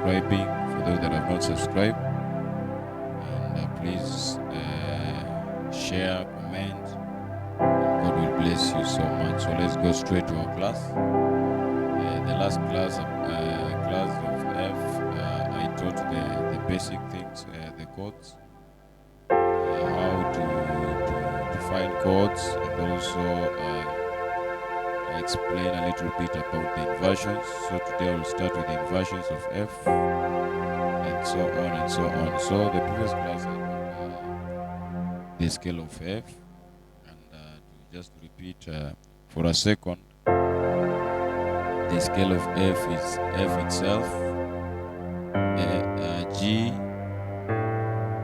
subscribing, for those that have not subscribed. And please share, comment, and God will bless you so much. So let's go straight to our class. The last class of F, I taught the basic things, the chords, how to find chords, and also I explain a little bit about the inversions. So today I will start with the inversions of F, and so on and so on. So the previous class I taught the scale of F, and just to repeat for a second, the scale of F is F itself, G,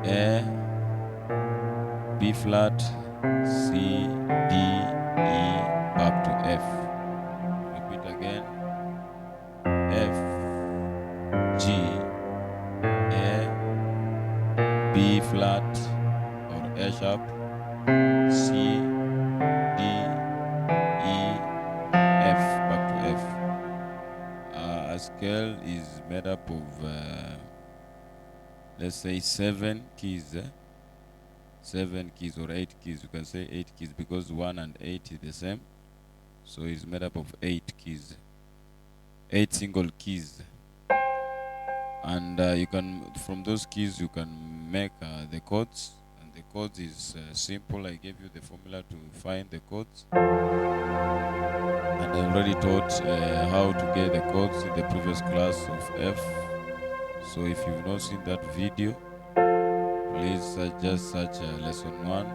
A, B flat, C, D, E, back to F. Repeat again. F, G, A, B flat or A sharp, C, D, E, F, back to F. A scale is made up of, let's say, 7 keys. 7 keys or 8 keys. You can say 8 keys because 1 and 8 is the same. So it's made up of 8 keys. 8 single keys. And you can, from those keys, you can make the chords. And the chords is simple. I gave you the formula to find the chords. And I already taught how to get the chords in the previous class of F. So if you've not seen that video, please just search lesson 1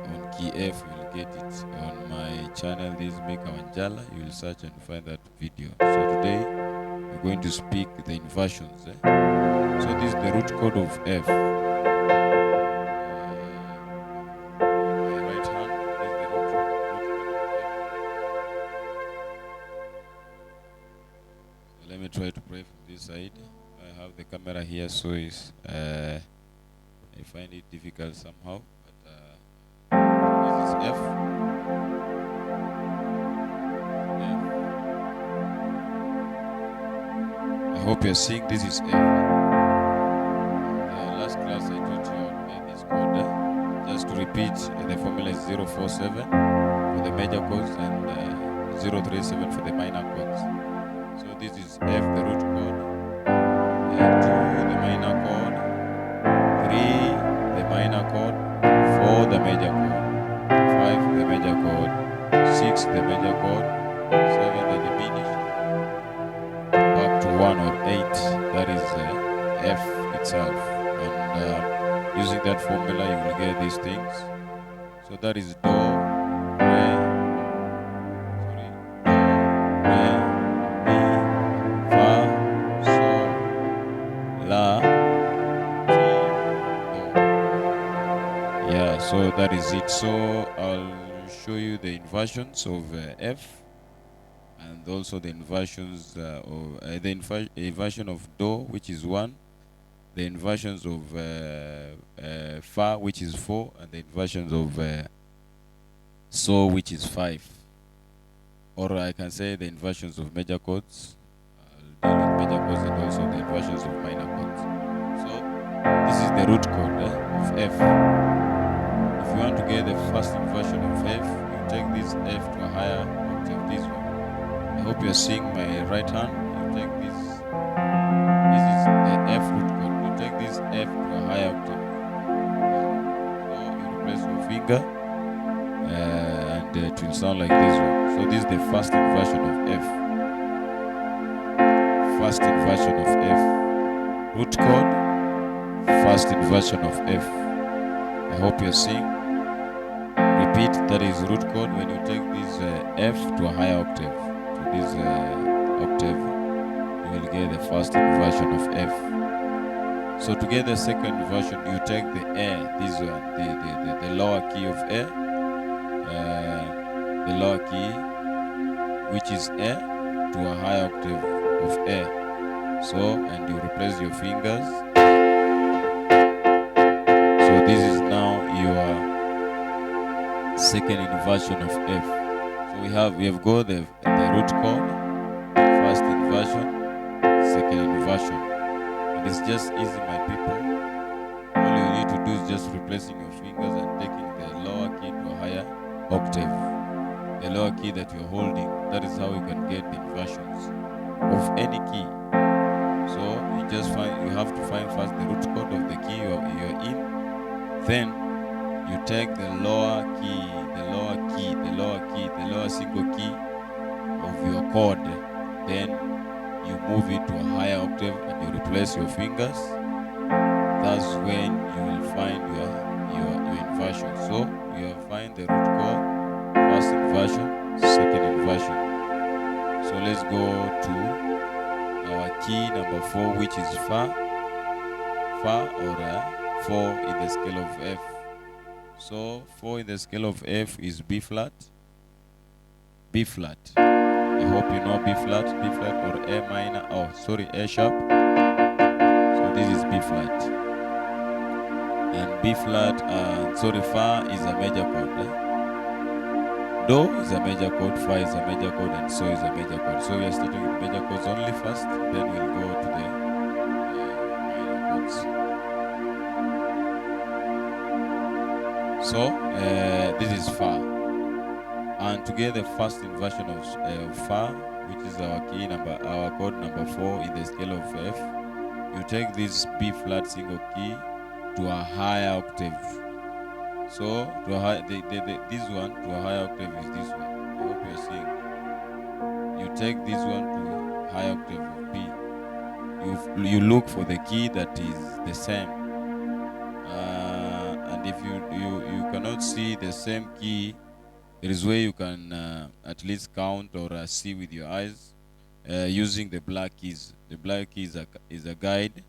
on key F. You will get it on my channel. This is Mika Wanjala. You will search and find that video. So today we're going to speak the inversions. So this is the root chord of F. My right hand is the root chord of F. So let me try to pray from this side. I have the camera here, so it's, I find it difficult somehow. But this is F. I hope you're seeing this is F. Last class I taught you this chord. Just to repeat, the formula is 047 for the major chords and 037 for the minor chords. So this is F, the root chord. 2, the minor chord, 3, the minor chord, 4, the major chord, 5, the major chord, 6, the major chord, 7, the diminished, up to 1 or 8, that is F itself. And using that formula, you will get these things. So that is Do, Re, La, Ti, Do. Yeah, so that is it. So I'll show you the inversions of F, and also the inversions of the inversion of Do, which is 1, the inversions of Fa, which is 4, and the inversions of So, which is 5. Or I can say the inversions of major chords. I'll deal with major chords and also the inversions of minor chords. So this is the root chord of F. If you want to get the first inversion of F, you take this F to a higher octave, this one. I hope you're seeing my right hand. You take this is the F root chord. You take this F to a higher octave. So you replace your finger and it will sound like this one. So this is the first inversion of F. First inversion of F. Root chord, first inversion of F. I hope you're seeing. Repeat, that is root chord. When you take this F to a higher octave, to this octave, you will get the first inversion of F. So to get the second inversion, you take the A, this one, the lower key of A, the lower key, which is A, to a higher octave of A. So, and you replace your fingers. So this is now your second inversion of F. So we have got the root chord, first inversion, second inversion. And it's just easy, my people. All you need to do is just replacing your fingers and taking the lower key to a higher octave. The lower key that you're holding, that is how you can get the inversions of any key. So you have to find first the root chord of the key you're in. Then you take the lower single key of your chord. Then you move it to a higher octave and you replace your fingers. That's when you will find your inversion. So you will find the root chord, first inversion, second inversion. So let's go to our key number 4, which is fa or 4 in the scale of F. So 4 in the scale of F is B flat. B flat. I hope you know B flat or A minor. Oh, sorry, A sharp. So this is B flat. And B flat, fa is a major chord. Do is a major chord, fa is a major chord, and so is a major chord. So we are starting with major chords only first, then we'll go to the minor chords. So this is fa. And to get the first inversion of fa, which is our chord number 4 in the scale of F, you take this B flat single key to a higher octave. So this one to a higher octave is this one. I hope you're seeing. You take this one to high octave of B. You look for the key that is the same. And if you cannot see the same key, there is a way you can at least count or see with your eyes using the black keys. The black key is a guide,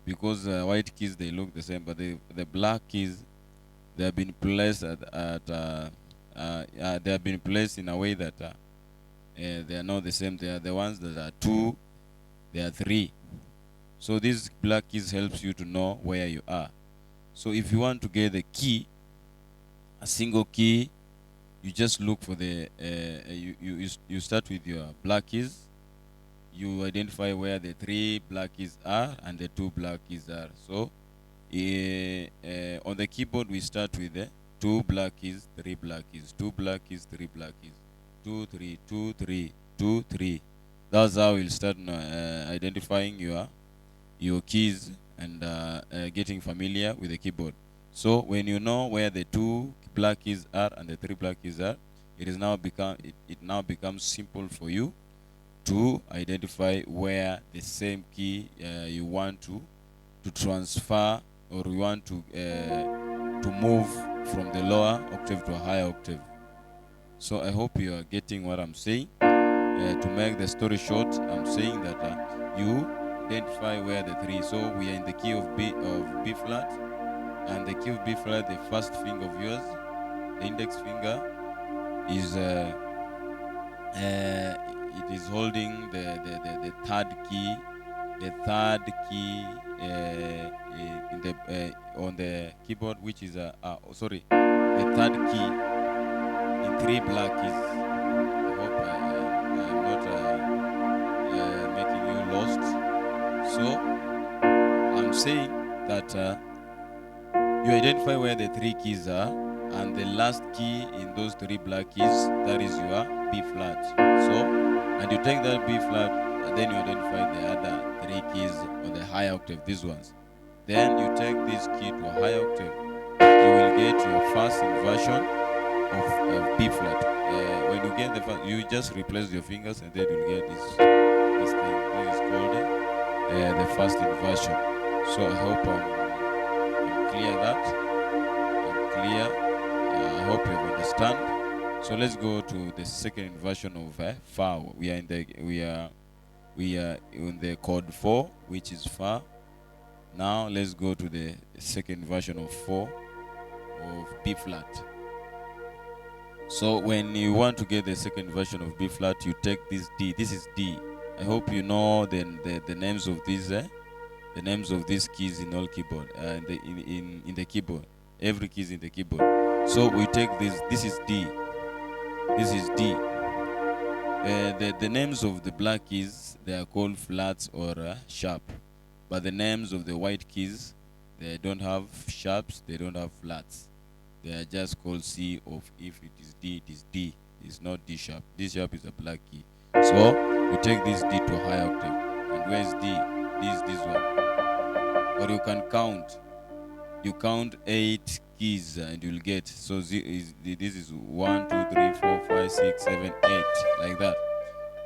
because white keys, they look the same, but the black keys, they have been placed they have been placed in a way that they are not the same. They are the ones that are 2, they are 3. So these black keys helps you to know where you are. So if you want to get the key, a single key, you just look for the you start with your black keys. You identify where the 3 black keys are and the 2 black keys are. So on the keyboard, we start with the 2 black keys, 3 black keys, 2 black keys, 3 black keys, 2, 3, 2, 3, 2, 3. That's how we'll start identifying your keys and getting familiar with the keyboard. So when you know where the 2 black keys are and the 3 black keys are, it now becomes simple for you to identify where the same key you want to transfer, or you want to move from the lower octave to a higher octave. So I hope you are getting what I'm saying. To make the story short, I'm saying that you identify where the 3. So we are in the key of B flat, and the key of B flat, the first finger of yours, the index finger, is it is holding the 3rd key. The 3rd key in the on the keyboard, which is the 3rd key in 3 black keys. I hope I'm not making you lost. So I'm saying that you identify where the 3 keys are, and the last key in those 3 black keys, that is your B flat. So, and you take that B flat, and then you identify the other 3 keys on the high octave, these ones. Then you take this key to a high octave, you will get your first inversion of B flat. When you get the first, you just replace your fingers, and then you'll get this thing. This is called the first inversion. So I hope I'm clear that. I'm clear. I hope you understand. So let's go to the second inversion of fa. We are in the chord 4, which is fa. Now let's go to the second version of 4 of B flat. So when you want to get the second version of B flat, you take this D. This is D. I hope you know the names of these the names of these keys in all keyboard in the keyboard. Every key is in the keyboard. So we take this. This is D. This is D. The names of the black keys, they are called flats or sharp. But the names of the white keys, they don't have sharps, they don't have flats. They are just called C of if it is D, it is D. It's not D sharp. D sharp is a black key. So you take this D to a high octave. And where's D? D is this one. Or you can count. You count 8 keys and you'll get. So this is 1, 2, 3, 4, 5, 6, 7, 8. Like that.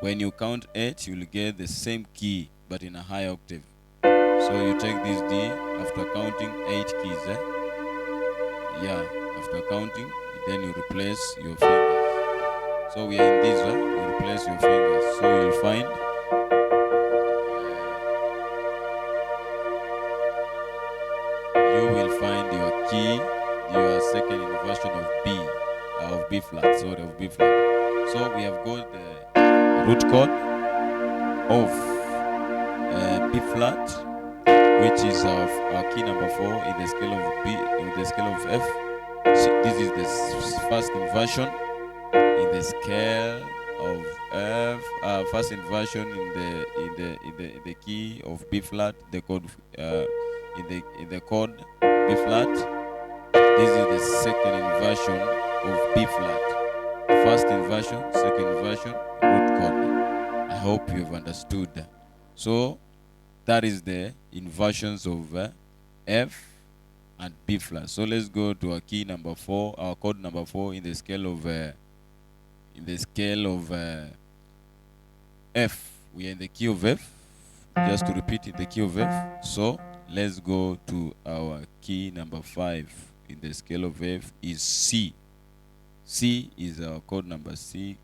When you count 8, you'll get the same key but in a high octave. So you take this D after counting 8 keys. Yeah, after counting, then you replace your fingers. So we are in this one, you replace your fingers. So you'll find your key, your second inversion of B flat, sorry, of B flat. So we have got the root chord of B flat, which is our key number 4 in the scale of B, in the scale of F. So this is the first inversion in the scale of F. First inversion in the key of B flat, the chord in the chord B flat. This is the second inversion of B flat. First inversion, second inversion, root chord. I hope you have understood. So that is the inversions of F and B flat. So let's go to our key number 4, our chord number 4 in the scale of F. We are in the key of F. Just to repeat, in the key of F. So let's go to our key number 5 in the scale of F is C. C is our chord number 5.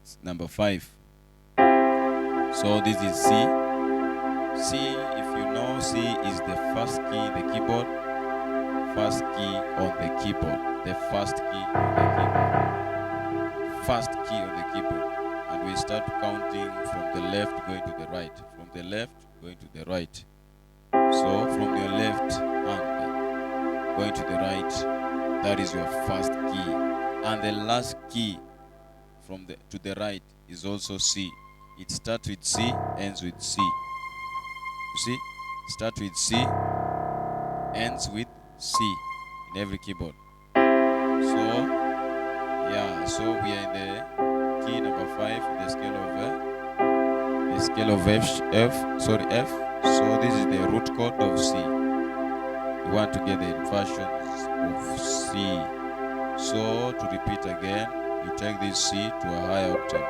So this is C. C, if you know, C is the first key in the keyboard. First key on the keyboard. The first key on the keyboard. First key on the keyboard. And we start counting from the left going to the right. From the left going to the right. So from your left hand going to the right, that is your first key. And the last key from to the right is also C. It starts with C, ends with C. You see? Start with C, ends with C in every keyboard. So, yeah, so we are in the key number 5 in the scale of F. So this is the root chord of C. We want to get the inversions of C. So to repeat again, you take this C to a high octave.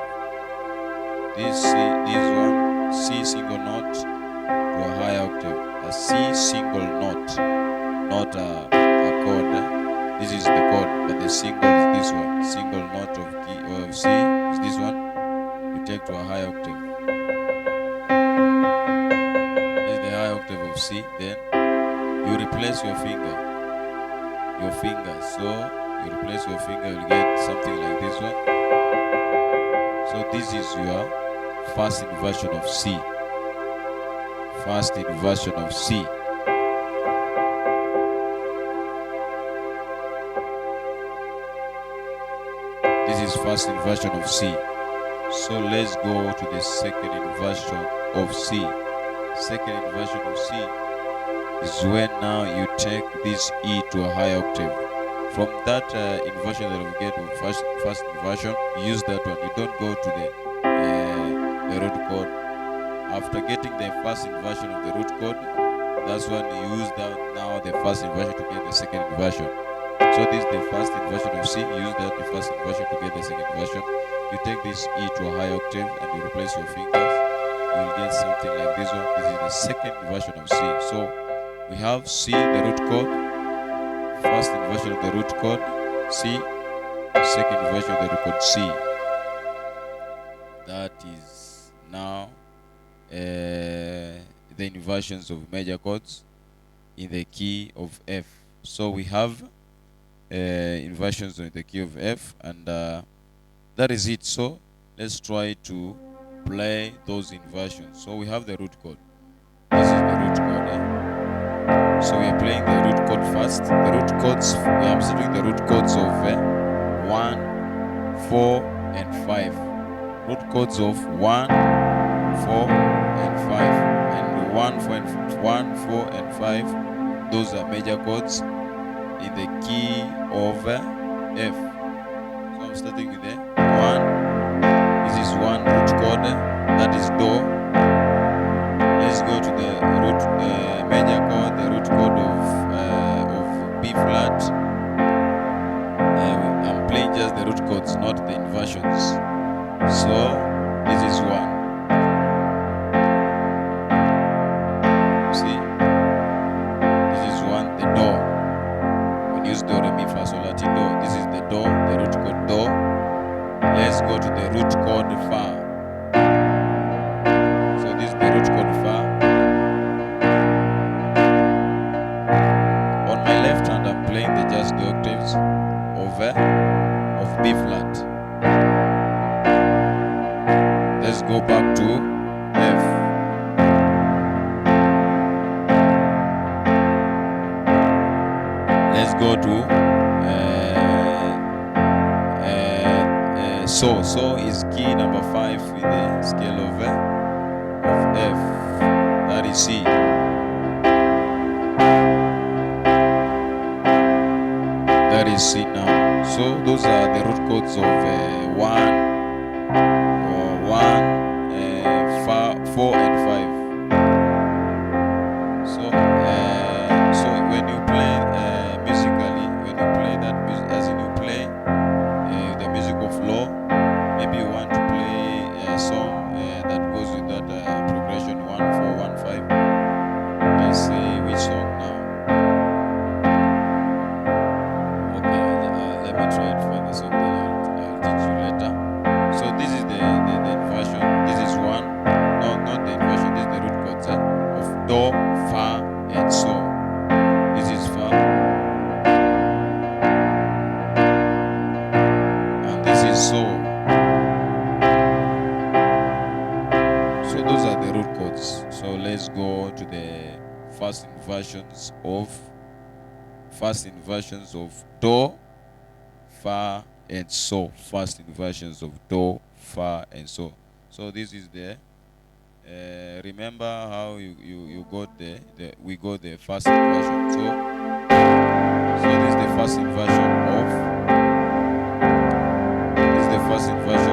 This one, C single note to a high octave. A C single note, not a chord. This is the chord, but the single is this one. Single note of key of C is this one. You take to a high octave. This is the high octave of C. Then you replace your finger. So you replace your finger, you'll get something like this one. So this is your first inversion of C. First inversion of C. This is first inversion of C. So let's go to the second inversion of C. Second inversion of C is when now you take this E to a high octave. From that inversion that we get with first inversion, use that one. You don't go to the root chord. After getting the first inversion of the root chord, that's when you use now the first inversion to get the second inversion. So this is the first inversion of C. Use that the first inversion to get the second inversion. You take this E to a high octave and you replace your fingers. You will get something like this one. This is the second inversion of C. So we have C, the root chord. First inversion of the root chord, C. Second inversion of the root chord, C. That is now the inversions of major chords in the key of F. So we have inversions in the key of F, and that is it. So let's try to play those inversions. So we have the root chord. This is the root chord. So we are playing the root chord first. The root chords, we are considering the root chords of 1, 4, and 5. root chords of 1, 4, and 5. And 1, 4, and 5, those are major chords in the key of F. So I'm starting with the 1. This is 1 root chord, that is Do. Let's go to the root major chord, the root chord of B flat. I'm playing just the root chords, not the inversions. So this is 1. See, this is 1, the Do. We use Do, Re, Mi, Fa, Sol, La, Ti, Do. This is the Do, the root chord Do. Let's go to the root chord Fa. So this is the root chord Fa. On my left hand, I'm playing the just the octaves of B flat. Let's go back to F. Let's go to So. So is key number 5 with the scale of F. That is C. That is C now. So those are the root chords of 1, 4, and 5. So when you play musically, when you play that music, as in you play the music of law, maybe you want to play a song that goes with that progression 1, 4, 1, 5. Let's see which song now. Okay, let me try to find the song, then I'll teach you later. So this is the inversion. This is 1. No, not the inversion. This is the root chords of Do, Fa, and So. This is Fa. And this is So. So those are the root chords. So let's go to the first inversions of Do, Fa, and So. First inversions of Do, Fa, and So. So this is the remember how you got we got the first inversion. So this is the first inversion of F. So this is the first inversion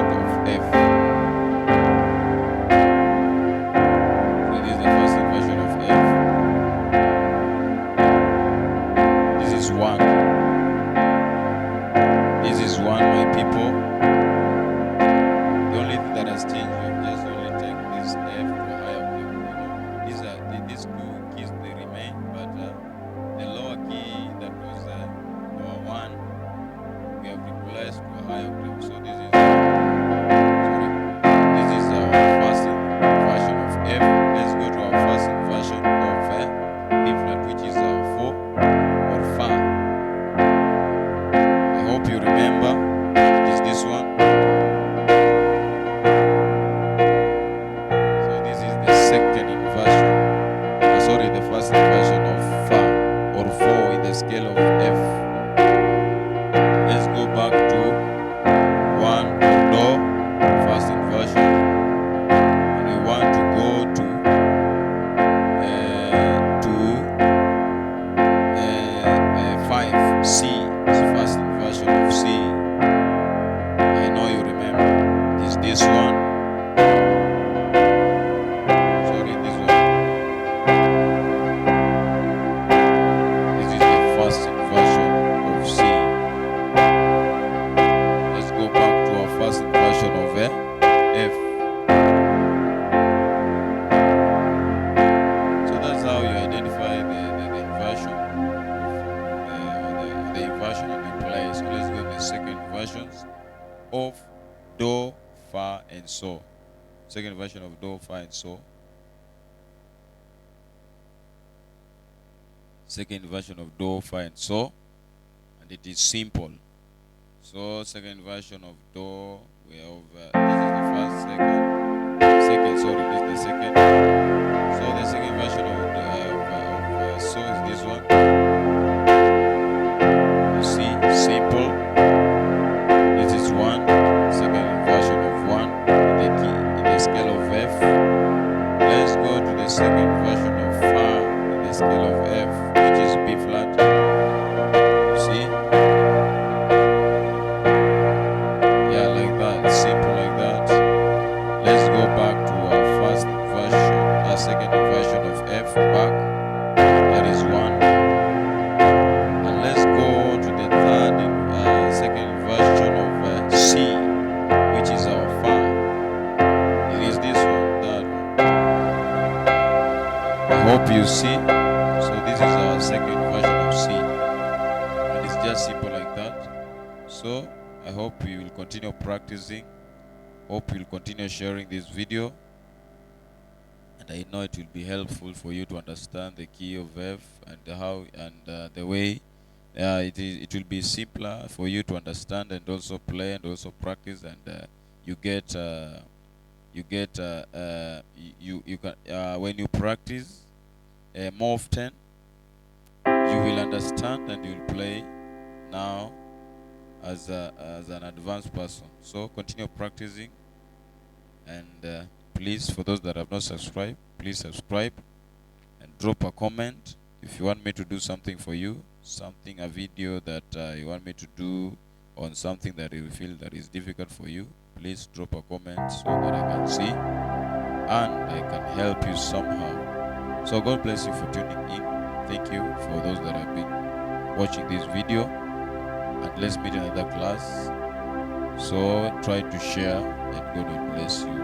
of F. This is 1. This is 1, my people. The only thing that has changed, you just only take this F to a higher octave. These two keys, they remain, but the lower key that was our 1, we have replaced to a higher octave. So this is our first inversion of F. Let's go to our first inversion of B flat, which is our 4 or Fa. I hope you remember. It is this one. So this is the second inversion. The first inversion of Fa or 4 in the scale of F. Let's go back to 1 or Do, first inversion, and we want to go to 5, C. It's the first inversion of C. I know you remember. It is this one. Of Do, Fa, and So. Second version of Do, Fa, and So. Second version of Do, Fa, and So. And it is simple. So second version of Do, we have this is the first, second, sorry, this is the second. So the second version of So is this one. You see, simple. This is 1, second version of 1. I hope you will continue practicing. Hope you'll continue sharing this video. And I know it will be helpful for you to understand the key of F and how and the way it will be simpler for you to understand and also play and also practice, and you get you can when you practice more often, you will understand and you'll play now as an advanced person. So continue practicing, and please, for those that have not subscribed, please subscribe and drop a comment if you want me to do something for you, a video that you want me to do on something that you feel that is difficult for you. Please drop a comment so that I can see and I can help you somehow. So God bless you for tuning in. Thank you for those that have been watching this video, and let's meet in another class. So try to share, and God will bless you.